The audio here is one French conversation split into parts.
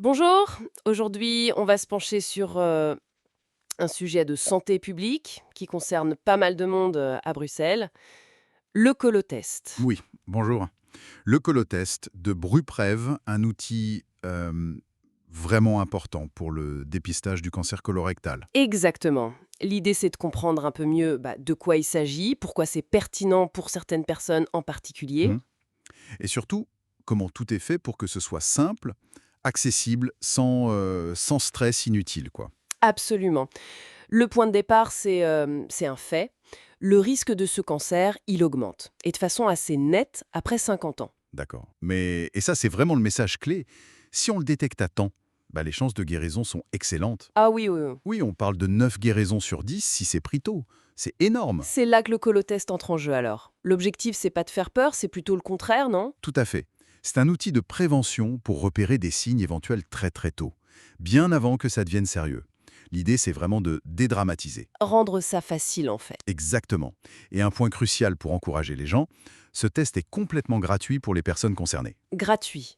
Bonjour, aujourd'hui on va se pencher sur un sujet de santé publique qui concerne pas mal de monde à Bruxelles, le colotest. Oui, bonjour. Le colotest de Bruprev, un outil vraiment important pour le dépistage du cancer colorectal. Exactement. L'idée c'est de comprendre un peu mieux de quoi il s'agit, pourquoi c'est pertinent pour certaines personnes en particulier. Mhm. Et surtout, comment tout est fait pour que ce soit simple, accessible, sans stress inutile, quoi. Absolument. Le point de départ c'est un fait. Le risque de ce cancer, il augmente, et de façon assez nette après 50 ans. D'accord. Et ça, c'est vraiment le message clé. Si on le détecte à temps, les chances de guérison sont excellentes. Ah oui, oui, oui. Oui, on parle de 9 guérisons sur 10 si c'est pris tôt. C'est énorme. C'est là que le colotest entre en jeu alors. L'objectif, c'est pas de faire peur, c'est plutôt le contraire, non? Tout à fait. C'est un outil de prévention pour repérer des signes éventuels très très tôt, bien avant que ça devienne sérieux. L'idée, c'est vraiment de dédramatiser. Rendre ça facile en fait. Exactement. Et un point crucial pour encourager les gens, ce test est complètement gratuit pour les personnes concernées. Gratuit.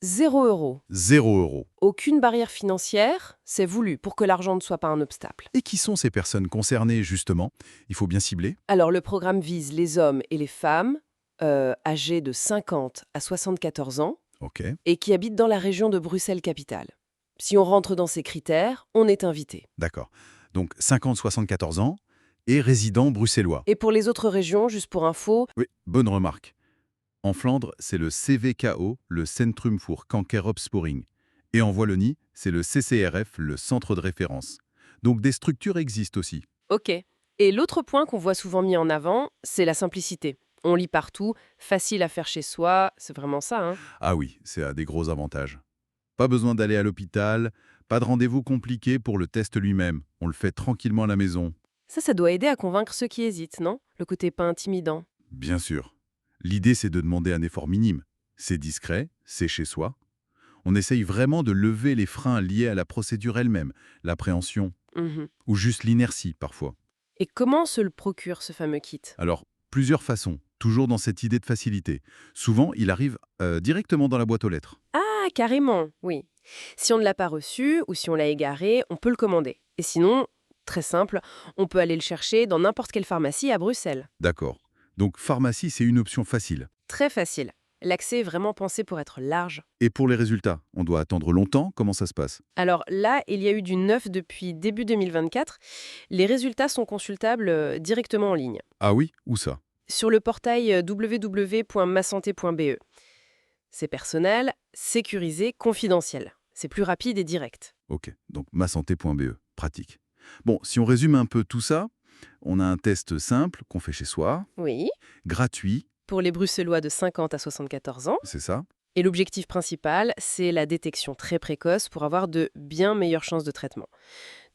0 €. 0 €. Aucune barrière financière, c'est voulu pour que l'argent ne soit pas un obstacle. Et qui sont ces personnes concernées, justement? Il faut bien cibler. Alors le programme vise les hommes et les femmes âgés de 50 à 74 ans Ok, et qui habitent dans la région de Bruxelles-Capitale. Si on rentre dans ces critères, on est invité. d'accord. Donc 50-74 ans et résident bruxellois. Et pour les autres régions, juste pour info, Oui, bonne remarque. En Flandre, c'est le CVKO, le Centrum voor Kankeropsporing. Et en Wallonie, c'est le CCRF, le Centre de référence. Donc des structures existent aussi. ok. Et l'autre point qu'on voit souvent mis en avant, c'est la simplicité. On lit partout, facile à faire chez soi, c'est vraiment ça, hein. Ah oui, c'est à des gros avantages. Pas besoin d'aller à l'hôpital, pas de rendez-vous compliqué pour le test lui-même. On le fait tranquillement à la maison. Ça doit aider à convaincre ceux qui hésitent, non? Le côté pas intimidant. Bien sûr. L'idée, c'est de demander un effort minime. C'est discret, c'est chez soi. On essaye vraiment de lever les freins liés à la procédure elle-même, l'appréhension, Mhm. ou juste l'inertie parfois. Et comment se le procure ce fameux kit? Alors, plusieurs façons, toujours dans cette idée de facilité. Souvent, il arrive directement dans la boîte aux lettres. Ah, carrément, oui. Si on ne l'a pas reçu ou si on l'a égaré, on peut le commander. Et sinon, très simple, on peut aller le chercher dans n'importe quelle pharmacie à Bruxelles. D'accord. Donc, pharmacie, c'est une option facile. Très facile. L'accès est vraiment pensé pour être large. Et pour les résultats, on doit attendre longtemps. Comment ça se passe? Alors là, il y a eu du neuf depuis début 2024. Les résultats sont consultables directement en ligne. Ah oui? Où ça? Sur le portail www.masanté.be. C'est personnel, sécurisé, confidentiel. C'est plus rapide et direct. Ok, donc masanté.be. Pratique. Bon, si on résume un peu tout ça, on a un test simple qu'on fait chez soi, Oui. gratuit, Pour les Bruxellois de 50 à 74 ans. c'est ça? Et l'objectif principal, c'est la détection très précoce pour avoir de bien meilleures chances de traitement.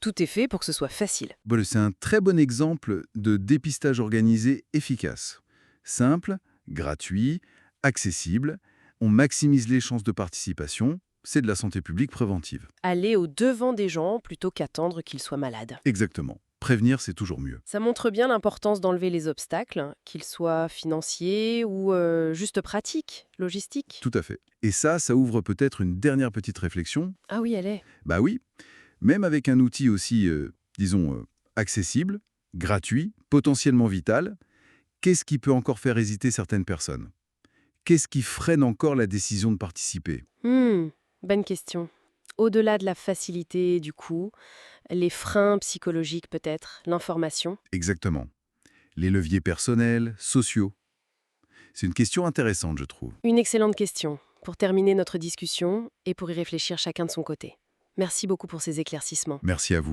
Tout est fait pour que ce soit facile. Bon, c'est un très bon exemple de dépistage organisé efficace. Simple, gratuit, accessible, on maximise les chances de participation, c'est de la santé publique préventive. Aller au devant des gens plutôt qu'attendre qu'ils soient malades. Exactement. Prévenir, c'est toujours mieux. Ça montre bien l'importance d'enlever les obstacles, qu'ils soient financiers ou juste pratiques, logistiques. Tout à fait. Et ça ouvre peut-être une dernière petite réflexion. Ah oui, elle est. Bah oui, même avec un outil aussi, disons, accessible, gratuit, potentiellement vital, qu'est-ce qui peut encore faire hésiter certaines personnes? Qu'est-ce qui freine encore la décision de participer? Bonne question. Au-delà de la facilité du coût, les freins psychologiques peut-être, l'information. Exactement. Les leviers personnels, sociaux. C'est une question intéressante, je trouve. Une excellente question pour terminer notre discussion et pour y réfléchir chacun de son côté. Merci beaucoup pour ces éclaircissements. Merci à vous.